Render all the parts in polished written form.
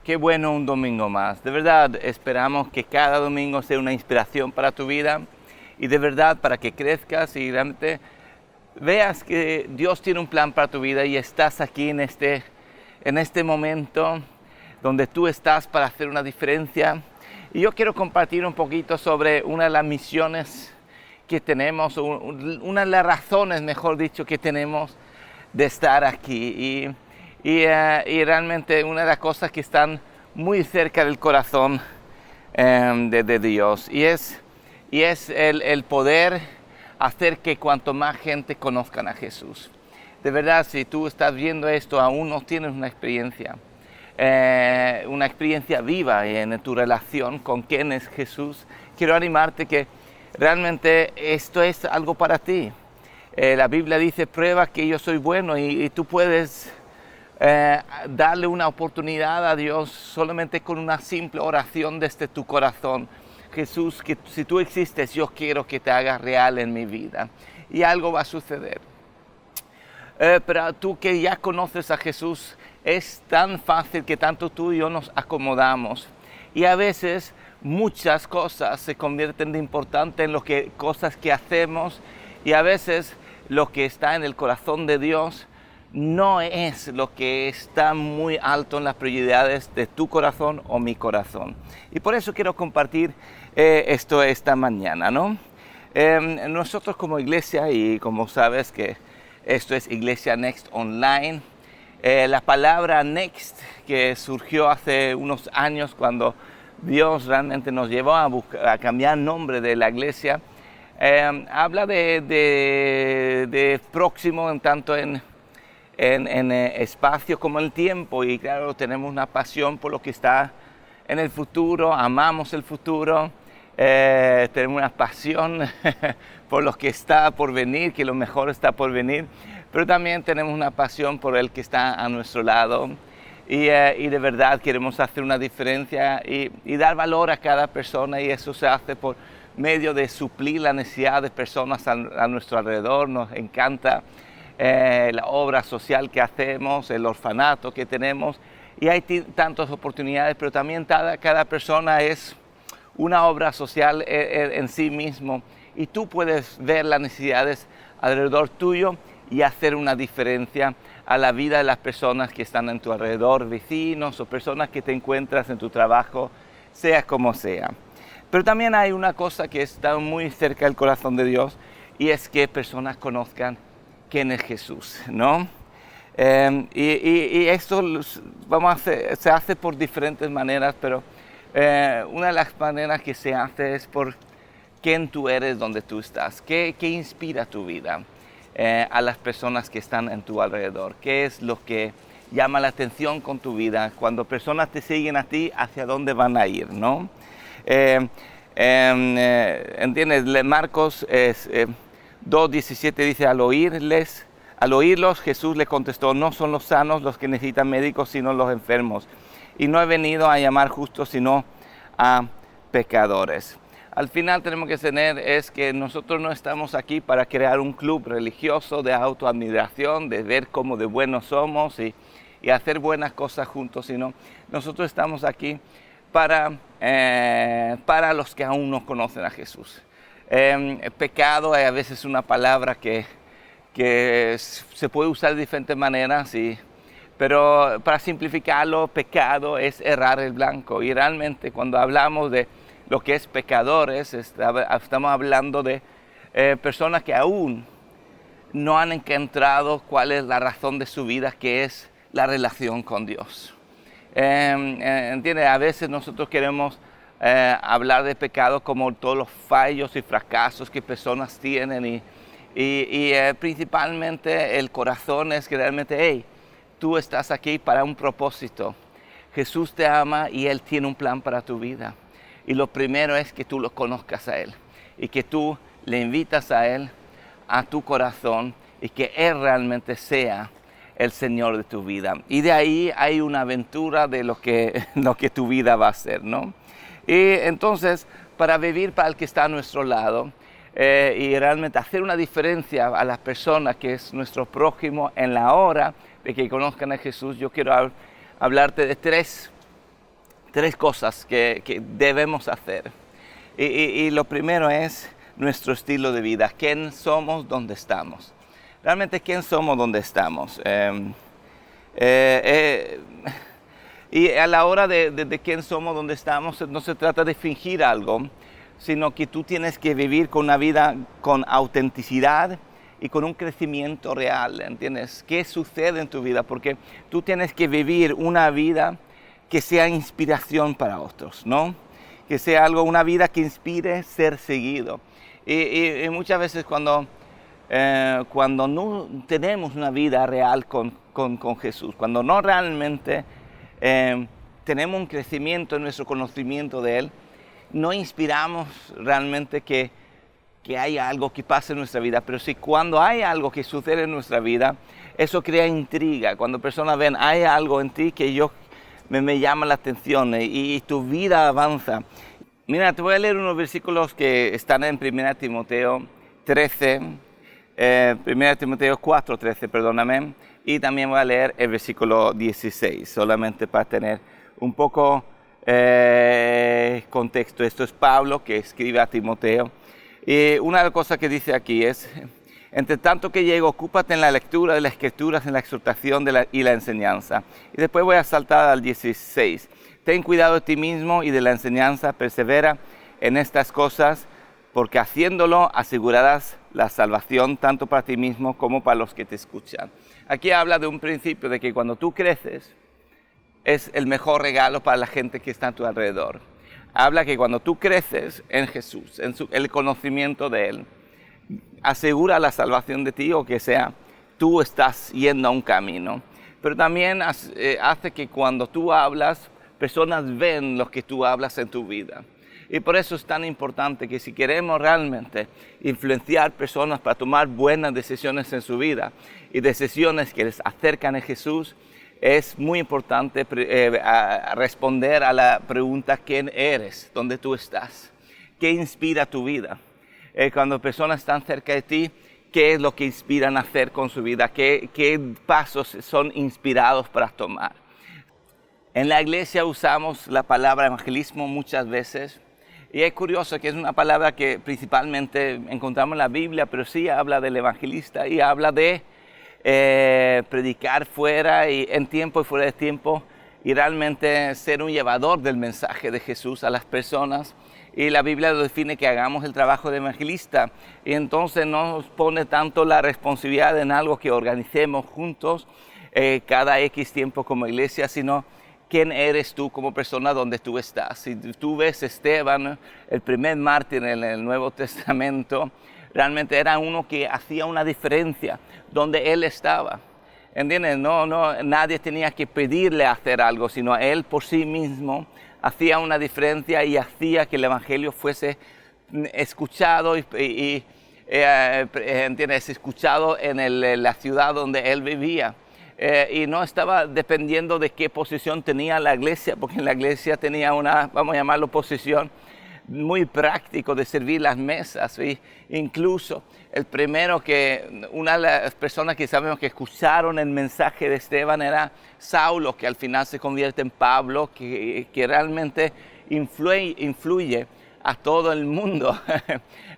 Qué bueno un domingo más. De verdad, esperamos que cada domingo sea una inspiración para tu vida y de verdad para que crezcas y realmente veas que Dios tiene un plan para tu vida y estás aquí en este momento donde tú estás para hacer una diferencia. Y yo quiero compartir un poquito sobre una de las misiones que tenemos, una de las razones, mejor dicho, que tenemos de estar aquí. Y realmente una de las cosas que están muy cerca del corazón de Dios. Y es el poder hacer que cuanto más gente conozcan a Jesús. De verdad, si tú estás viendo esto, aún no tienes una experiencia viva en tu relación con quién es Jesús, quiero animarte que realmente esto es algo para ti. La Biblia dice, prueba que yo soy bueno y tú puedes darle una oportunidad a Dios solamente con una simple oración desde tu corazón. Jesús, que si tú existes, yo quiero que te hagas real en mi vida. Y algo va a suceder. Pero tú que ya conoces a Jesús, es tan fácil que tanto tú y yo nos acomodamos. Y a veces muchas cosas se convierten de importante en cosas que hacemos. Y a veces lo que está en el corazón de Dios no es lo que está muy alto en las prioridades de tu corazón o mi corazón. Y por eso quiero compartir esto esta mañana, ¿no? Nosotros como iglesia, y como sabes que esto es Iglesia Next Online, la palabra Next, que surgió hace unos años cuando Dios realmente nos llevó a cambiar el nombre de la iglesia, habla de próximo en tanto en espacio como el tiempo. Y claro, tenemos una pasión por lo que está en el futuro, amamos el futuro, tenemos una pasión por lo que está por venir, que lo mejor está por venir, pero también tenemos una pasión por el que está a nuestro lado y de verdad queremos hacer una diferencia y dar valor a cada persona, y eso se hace por medio de suplir la necesidad de personas a nuestro alrededor. Nos encanta la obra social que hacemos, el orfanato que tenemos, y hay tantas oportunidades, pero también cada persona es una obra social en sí mismo, y tú puedes ver las necesidades alrededor tuyo y hacer una diferencia a la vida de las personas que están en tu alrededor, vecinos o personas que te encuentras en tu trabajo, sea como sea. Pero también hay una cosa que está muy cerca del corazón de Dios, y es que personas conozcan quién es Jesús, ¿no? Y esto se hace por diferentes maneras, pero una de las maneras que se hace es por quién tú eres donde tú estás, qué inspira tu vida a las personas que están en tu alrededor, qué es lo que llama la atención con tu vida. Cuando personas te siguen a ti, ¿hacia dónde van a ir, no? ¿Entiendes? Marcos 2:17 dice, al oírlos, Jesús le contestó, no son los sanos los que necesitan médicos, sino los enfermos. Y no he venido a llamar justos, sino a pecadores. Al final tenemos que tener es que nosotros no estamos aquí para crear un club religioso de autoadmiración, de ver cómo de buenos somos y hacer buenas cosas juntos, sino nosotros estamos aquí para los que aún no conocen a Jesús. Pecado es a veces una palabra que se puede usar de diferentes maneras, pero para simplificarlo, pecado es errar el blanco. Y realmente cuando hablamos de lo que es pecadores, estamos hablando de personas que aún no han encontrado cuál es la razón de su vida, que es la relación con Dios. ¿Entiendes? A veces nosotros queremos hablar de pecado como todos los fallos y fracasos que personas tienen, y principalmente el corazón es que realmente, hey, tú estás aquí para un propósito. Jesús te ama y Él tiene un plan para tu vida. Y lo primero es que tú lo conozcas a Él y que tú le invitas a Él a tu corazón y que Él realmente sea el Señor de tu vida. Y de ahí hay una aventura de lo que tu vida va a ser, ¿no? Y entonces, para vivir para el que está a nuestro lado y realmente hacer una diferencia a las personas que es nuestro prójimo en la hora de que conozcan a Jesús, yo quiero hablarte de tres tres cosas que debemos hacer. Y lo primero es nuestro estilo de vida. ¿Quién somos? ¿Dónde estamos? Realmente, ¿quién somos? ¿Dónde estamos? Y a la hora de quién somos, dónde estamos, no se trata de fingir algo, sino que tú tienes que vivir con una vida con autenticidad y con un crecimiento real, ¿entiendes? ¿Qué sucede en tu vida? Porque tú tienes que vivir una vida que sea inspiración para otros, ¿no? Que sea una vida que inspire ser seguido. Y muchas veces cuando no tenemos una vida real con Jesús, cuando no realmente tenemos un crecimiento en nuestro conocimiento de Él, no inspiramos realmente que haya algo que pase en nuestra vida. Pero si cuando hay algo que sucede en nuestra vida, eso crea intriga. Cuando personas ven, hay algo en ti que me llama la atención y tu vida avanza. Mira, te voy a leer unos versículos que están en 1 Timoteo 13, 1 Timoteo 4:13, perdóname, y también voy a leer el versículo 16, solamente para tener un poco contexto. Esto es Pablo que escribe a Timoteo. Y una de las cosas que dice aquí es: entre tanto que llego, ocúpate en la lectura de las Escrituras, en la exhortación y la enseñanza. Y después voy a saltar al 16. Ten cuidado de ti mismo y de la enseñanza, persevera en estas cosas, porque haciéndolo asegurarás la salvación tanto para ti mismo como para los que te escuchan. Aquí habla de un principio de que cuando tú creces, es el mejor regalo para la gente que está a tu alrededor. Habla que cuando tú creces en Jesús, en el conocimiento de Él, asegura la salvación de ti, o que sea, tú estás yendo a un camino. Pero también hace que cuando tú hablas, personas ven lo que tú hablas en tu vida. Y por eso es tan importante que si queremos realmente influenciar personas para tomar buenas decisiones en su vida y decisiones que les acercan a Jesús, es muy importante responder a la pregunta: ¿quién eres? ¿Dónde tú estás? ¿Qué inspira tu vida? Cuando personas están cerca de ti, ¿qué es lo que inspiran a hacer con su vida? ¿Qué pasos son inspirados para tomar? En la iglesia usamos la palabra evangelismo muchas veces, y es curioso que es una palabra que principalmente encontramos en la Biblia, pero sí habla del evangelista y habla de predicar fuera y en tiempo y fuera de tiempo, y realmente ser un llevador del mensaje de Jesús a las personas. Y la Biblia lo define que hagamos el trabajo de evangelista, y entonces no nos pone tanto la responsabilidad en algo que organicemos juntos cada X tiempo como iglesia, sino quién eres tú como persona donde tú estás. Si tú ves Esteban, el primer mártir en el Nuevo Testamento, realmente era uno que hacía una diferencia donde él estaba. ¿Entiendes? Nadie tenía que pedirle hacer algo, sino él por sí mismo hacía una diferencia y hacía que el evangelio fuese escuchado ¿entiendes? Escuchado en la ciudad donde él vivía. Y no estaba dependiendo de qué posición tenía la iglesia, porque en la iglesia tenía una, vamos a llamarlo, posición muy práctico de servir las mesas. Y incluso una de las personas que sabemos que escucharon el mensaje de Esteban era Saulo, que al final se convierte en Pablo, que realmente influye a todo el mundo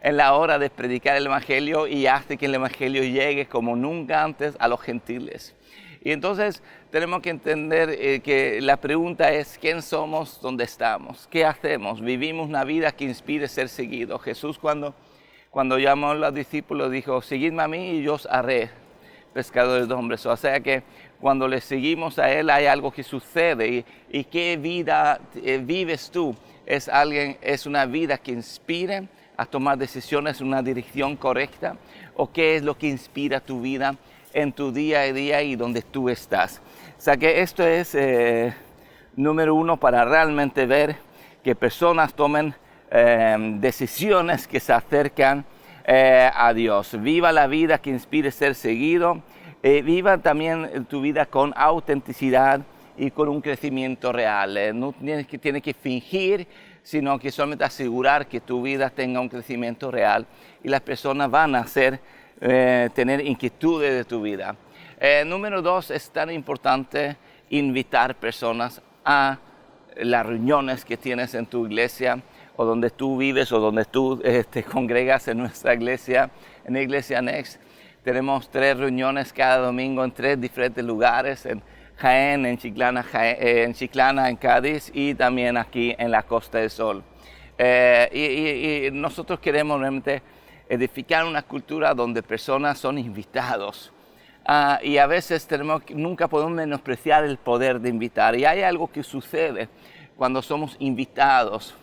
en la hora de predicar el evangelio, y hace que el evangelio llegue como nunca antes a los gentiles. Y entonces tenemos que entender que la pregunta es: ¿quién somos? ¿Dónde estamos? ¿Qué hacemos? Vivimos una vida que inspire ser seguido. Jesús cuando llamó a los discípulos dijo: seguidme a mí y yo os haré pescadores de hombres. O sea que cuando le seguimos a Él hay algo que sucede. ¿Y qué vida vives tú? ¿Es una vida que inspire a tomar decisiones en una dirección correcta? ¿O qué es lo que inspira tu vida en tu día a día y donde tú estás? O sea que esto es número uno, para realmente ver que personas tomen decisiones que se acercan a Dios. Viva la vida que inspire ser seguido. Viva también tu vida con autenticidad y con un crecimiento real. No tienes que fingir, sino que solamente asegurar que tu vida tenga un crecimiento real, y las personas van a tener inquietudes de tu vida. Número dos, es tan importante invitar personas a las reuniones que tienes en tu iglesia, o donde tú vives, o donde tú te congregas en nuestra iglesia, en Iglesia Next. Tenemos 3 reuniones cada domingo en 3 diferentes lugares, en Jaén, en Chiclana, en Cádiz, y también aquí en la Costa del Sol. Y nosotros queremos realmente edificar una cultura donde personas son invitados. Y a veces nunca podemos menospreciar el poder de invitar. Y hay algo que sucede cuando somos invitados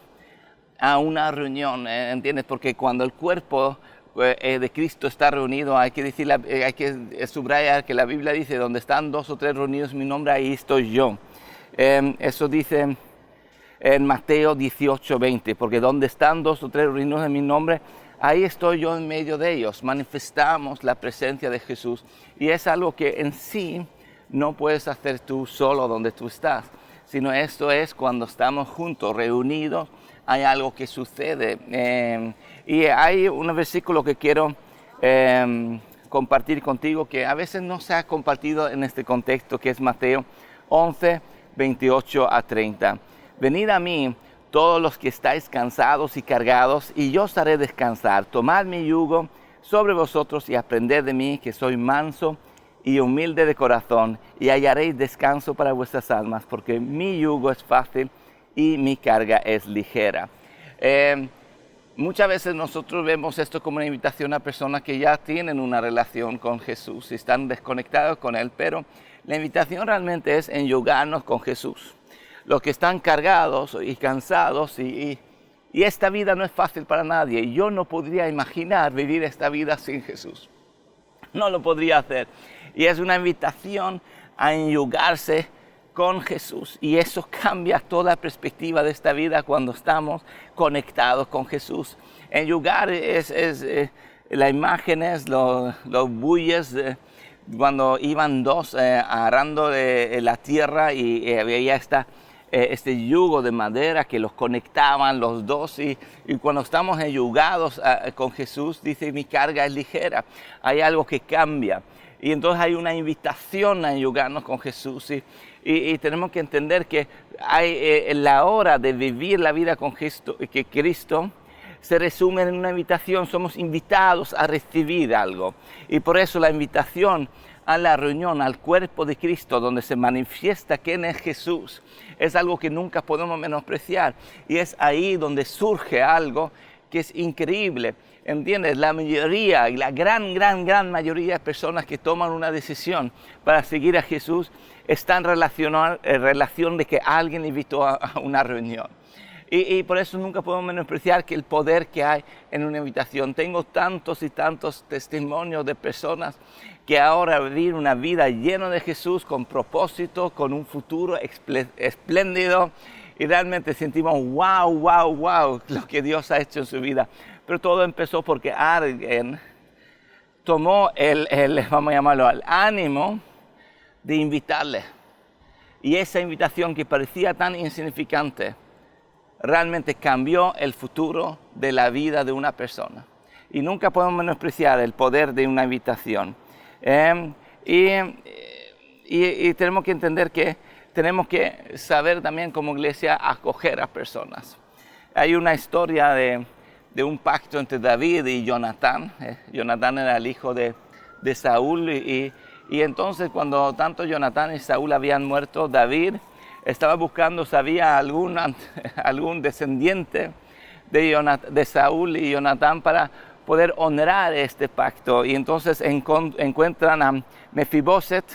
a una reunión, ¿entiendes? Porque cuando el cuerpo de Cristo está reunido, hay que subrayar que la Biblia dice, donde están 2 o 3 reunidos en mi nombre, ahí estoy yo. Eso dice en Mateo 18:20, porque donde están 2 o 3 reunidos en mi nombre, ahí estoy yo en medio de ellos. Manifestamos la presencia de Jesús, y es algo que en sí no puedes hacer tú solo donde tú estás, sino esto es cuando estamos juntos, reunidos, hay algo que sucede. Y hay un versículo que quiero compartir contigo, que a veces no se ha compartido en este contexto, que es Mateo 11:28-30. Venid a mí todos los que estáis cansados y cargados, y yo os haré descansar. Tomad mi yugo sobre vosotros y aprended de mí, que soy manso y humilde de corazón, y hallaréis descanso para vuestras almas, porque mi yugo es fácil y mi carga es ligera. Muchas veces nosotros vemos esto como una invitación a personas que ya tienen una relación con Jesús y están desconectados con Él, pero la invitación realmente es enyugarnos con Jesús. Los que están cargados y cansados, y esta vida no es fácil para nadie. Yo no podría imaginar vivir esta vida sin Jesús. No lo podría hacer. Y es una invitación a enyugarse con Jesús, y eso cambia toda la perspectiva de esta vida cuando estamos conectados con Jesús. Enyugar la imagen es los bueyes cuando iban 2 arando la tierra, y había este yugo de madera que los conectaban los 2, y cuando estamos enyugados con Jesús, dice, mi carga es ligera. Hay algo que cambia, y entonces hay una invitación a enyugarnos con Jesús, y tenemos que entender que hay la hora de vivir la vida con Cristo, que Cristo se resume en una invitación. Somos invitados a recibir algo, y por eso la invitación a la reunión, al cuerpo de Cristo, donde se manifiesta quién es Jesús, es algo que nunca podemos menospreciar, y es ahí donde surge algo que es increíble. ¿Entiendes? La mayoría, la gran mayoría de personas que toman una decisión para seguir a Jesús están en relación de que alguien invitó a una reunión. Y por eso nunca podemos menospreciar que el poder que hay en una invitación. Tengo tantos y tantos testimonios de personas que ahora viven una vida llena de Jesús, con propósito, con un futuro espléndido, y realmente sentimos wow lo que Dios ha hecho en su vida. Pero todo empezó porque alguien tomó vamos a llamarlo, el ánimo de invitarle. Y esa invitación, que parecía tan insignificante, realmente cambió el futuro de la vida de una persona. Y nunca podemos menospreciar el poder de una invitación. Y tenemos que entender que tenemos que saber también como iglesia acoger a personas. Hay una historia de un pacto entre David y Jonatán. Jonatán era el hijo de Saúl, y entonces cuando tanto Jonatán y Saúl habían muerto, David estaba buscando si había algún descendiente de Saúl y Jonatán para poder honrar este pacto. Y entonces encuentran a Mefiboset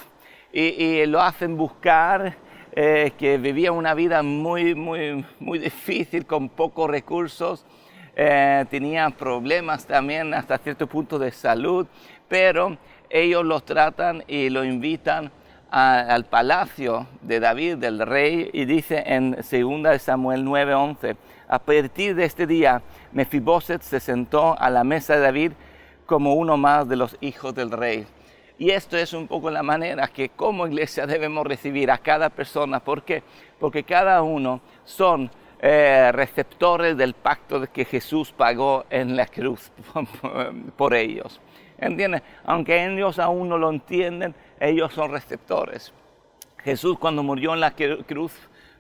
y lo hacen buscar, que vivía una vida muy difícil, con pocos recursos. Tenía problemas también hasta cierto punto de salud, pero ellos lo tratan y lo invitan al palacio de David, del rey, y dice en 2 Samuel 9:11, a partir de este día Mefiboset se sentó a la mesa de David como uno más de los hijos del rey. Y esto es un poco la manera que como iglesia debemos recibir a cada persona. ¿Por qué? Porque cada uno son receptores del pacto que Jesús pagó en la cruz por ellos. ¿Entienden? Aunque ellos aún no lo entienden, ellos son receptores. Jesús, cuando murió en la cruz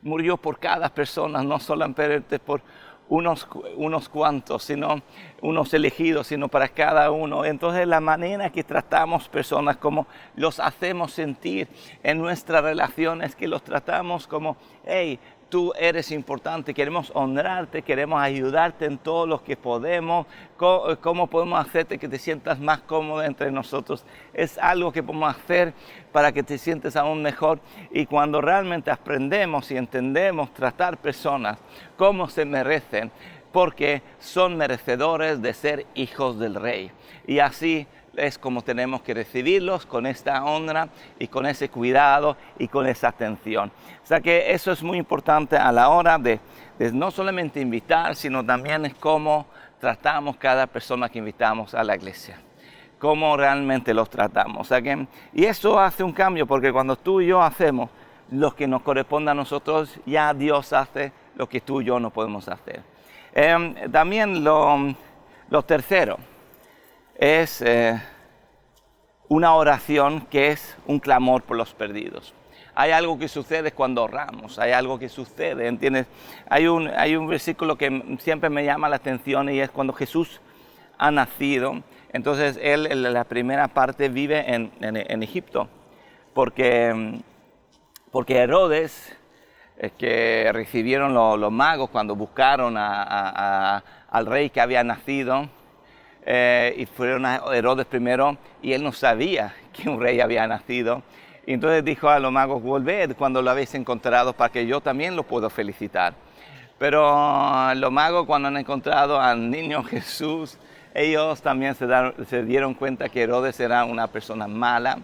murió por cada persona, no solamente por unos cuantos, sino unos elegidos, sino para cada uno. Entonces la manera que tratamos personas, como los hacemos sentir en nuestras relaciones, que los tratamos como, hey, tú eres importante, queremos honrarte, queremos ayudarte en todo lo que podemos. ¿Cómo podemos hacerte que te sientas más cómodo entre nosotros? Es algo que podemos hacer para que te sientes aún mejor. Y cuando realmente aprendemos y entendemos tratar personas como se merecen, porque son merecedores de ser hijos del Rey. Y así es como tenemos que recibirlos, con esta honra y con ese cuidado y con esa atención. O sea que eso es muy importante a la hora de no solamente invitar, sino también es cómo tratamos cada persona que invitamos a la iglesia. Cómo realmente los tratamos. O sea que, y eso hace un cambio, porque cuando tú y yo hacemos lo que nos corresponde a nosotros, ya Dios hace lo que tú y yo no podemos hacer. También lo tercero es una oración que es un clamor por los perdidos. Hay algo que sucede cuando oramos, hay algo que sucede, ¿entiendes? Hay un versículo que siempre me llama la atención y es cuando Jesús ha nacido. Entonces él en la primera parte vive en Egipto, porque Herodes, que recibieron los magos cuando buscaron al rey que había nacido, y fueron a Herodes primero, y él no sabía que un rey había nacido. Y entonces dijo a los magos, volved cuando lo habéis encontrado para que yo también lo pueda felicitar. Pero los magos, cuando han encontrado al niño Jesús, ellos también se dieron cuenta que Herodes era una persona mala,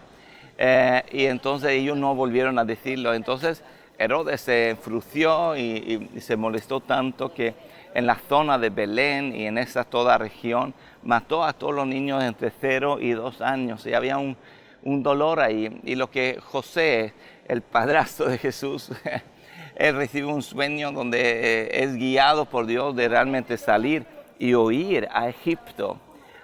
y entonces ellos no volvieron a decirlo. Entonces Herodes se enfureció y se molestó tanto que en la zona de Belén y en esa toda región mató a todos los niños entre 0 y 2 años. Y había un dolor ahí. Y lo que José, el padrastro de Jesús, él recibe un sueño donde es guiado por Dios de realmente salir y huir a Egipto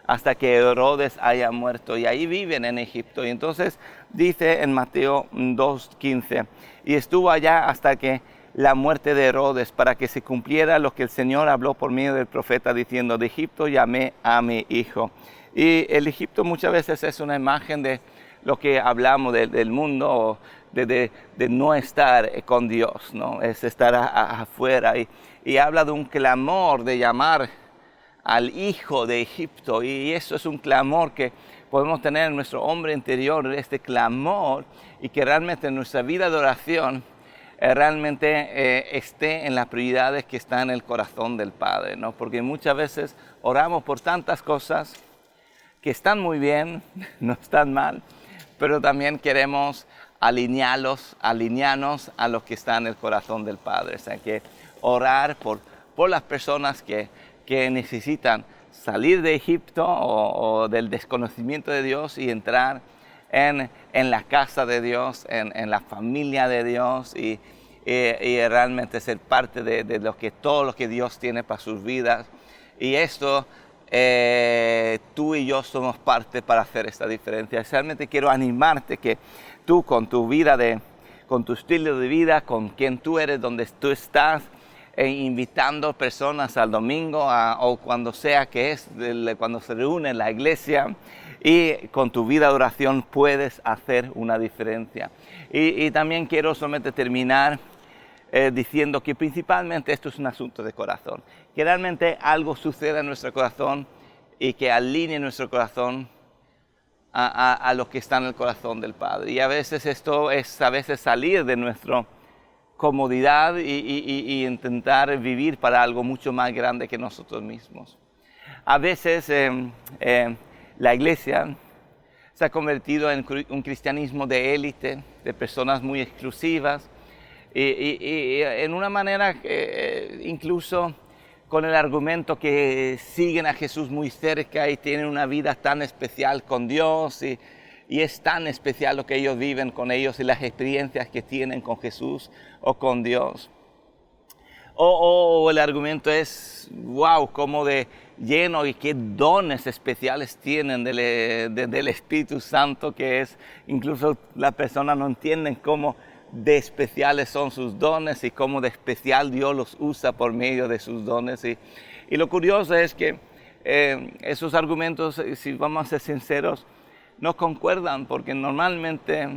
hasta que Herodes haya muerto. Y ahí viven en Egipto. Y entonces dice en Mateo 2:15, y estuvo allá hasta que la muerte de Herodes, para que se cumpliera lo que el Señor habló por medio del profeta, diciendo, de Egipto llamé a mi hijo. Y el Egipto muchas veces es una imagen de lo que hablamos del mundo, de no estar con Dios, ¿no? Es estar afuera. Y habla de un clamor de llamar al hijo de Egipto. Y eso es un clamor que podemos tener en nuestro hombre interior, este clamor, y que realmente en nuestra vida de oración realmente esté en las prioridades que están en el corazón del Padre, ¿no? Porque muchas veces oramos por tantas cosas que están muy bien, no están mal, pero también queremos alinearnos a lo que está en el corazón del Padre. O sea, que orar por las personas que necesitan salir de Egipto o del desconocimiento de Dios y entrar en la casa de Dios, en la familia de Dios y realmente ser parte de todo lo que Dios tiene para sus vidas. Y esto, tú y yo somos parte para hacer esta diferencia. Realmente quiero animarte que tú con tu vida, con tu estilo de vida, con quien tú eres, donde tú estás, invitando personas al domingo o cuando sea que es, cuando se reúne en la iglesia, y con tu vida de oración puedes hacer una diferencia. Y también quiero solamente terminar diciendo que principalmente esto es un asunto de corazón, que realmente algo suceda en nuestro corazón y que alinee nuestro corazón a lo que está en el corazón del Padre. Y a veces esto es salir de nuestra comodidad y intentar vivir para algo mucho más grande que nosotros mismos. A veces la iglesia se ha convertido en un cristianismo de élite, de personas muy exclusivas, y en una manera incluso con el argumento que siguen a Jesús muy cerca y tienen una vida tan especial con Dios, y es tan especial lo que ellos viven con ellos y las experiencias que tienen con Jesús o con Dios. O el argumento es, wow, cómo de lleno y qué dones especiales tienen del Espíritu Santo, que es, incluso las personas no entienden cómo de especiales son sus dones y cómo de especial Dios los usa por medio de sus dones. Y lo curioso es que esos argumentos, si vamos a ser sinceros, no concuerdan, porque normalmente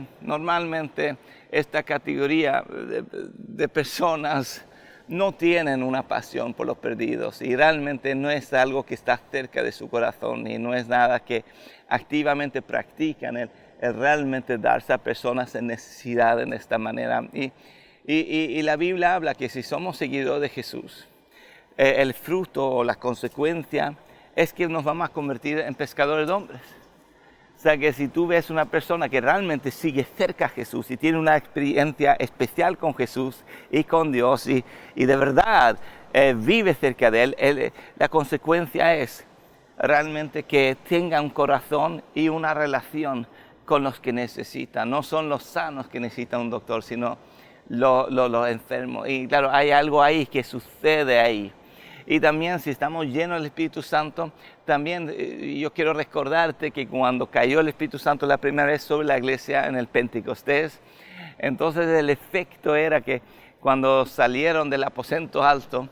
esta categoría de personas no tienen una pasión por los perdidos y realmente no es algo que está cerca de su corazón y no es nada que activamente practican el realmente darse a personas en necesidad en esta manera. Y la Biblia habla que si somos seguidores de Jesús, el fruto o la consecuencia es que nos vamos a convertir en pescadores de hombres. O sea que si tú ves una persona que realmente sigue cerca a Jesús y tiene una experiencia especial con Jesús y con Dios y de verdad vive cerca de Él, la consecuencia es realmente que tenga un corazón y una relación con los que necesitan. No son los sanos que necesitan un doctor, sino los enfermos. Y claro, hay algo ahí que sucede ahí. Y también si estamos llenos del Espíritu Santo, también yo quiero recordarte que cuando cayó el Espíritu Santo la primera vez sobre la iglesia en el Pentecostés, entonces el efecto era que cuando salieron del aposento alto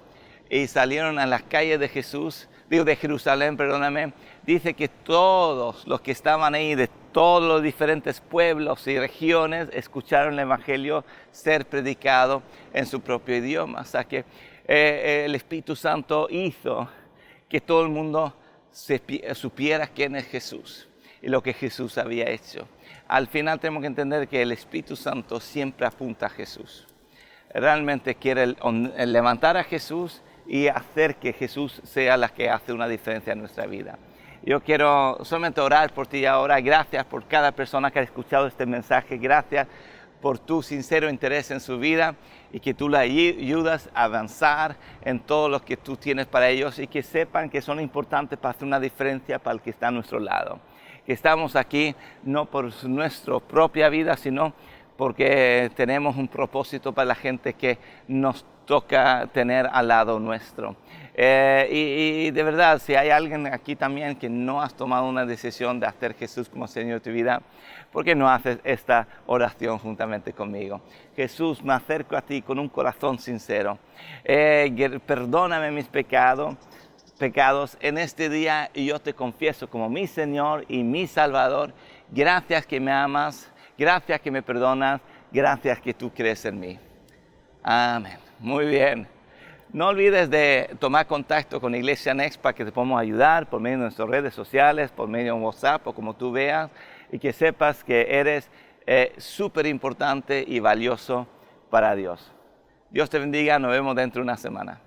y salieron a las calles de Jerusalén, dice que todos los que estaban ahí de todos los diferentes pueblos y regiones escucharon el Evangelio ser predicado en su propio idioma. O sea que el Espíritu Santo hizo que todo el mundo supiera quién es Jesús y lo que Jesús había hecho. Al final tenemos que entender que el Espíritu Santo siempre apunta a Jesús. Realmente quiere levantar a Jesús y hacer que Jesús sea la que hace una diferencia en nuestra vida. Yo quiero solamente orar por ti ahora. Gracias por cada persona que ha escuchado este mensaje. Gracias por tu sincero interés en su vida y que tú la ayudas a avanzar en todo lo que tú tienes para ellos y que sepan que son importantes para hacer una diferencia para el que está a nuestro lado. Que estamos aquí no por nuestra propia vida, sino porque tenemos un propósito para la gente que nos toca tener al lado nuestro. Y de verdad, si hay alguien aquí también que no has tomado una decisión de hacer Jesús como Señor de tu vida, ¿por qué no haces esta oración juntamente conmigo? Jesús, me acerco a ti con un corazón sincero. Perdóname mis pecados en este día y yo te confieso como mi Señor y mi Salvador. Gracias que me amas, gracias que me perdonas, gracias que tú crees en mí. Amén. Muy bien. No olvides de tomar contacto con Iglesia Next para que te podamos ayudar por medio de nuestras redes sociales, por medio de WhatsApp o como tú veas, y que sepas que eres súper importante y valioso para Dios. Dios te bendiga, nos vemos dentro de una semana.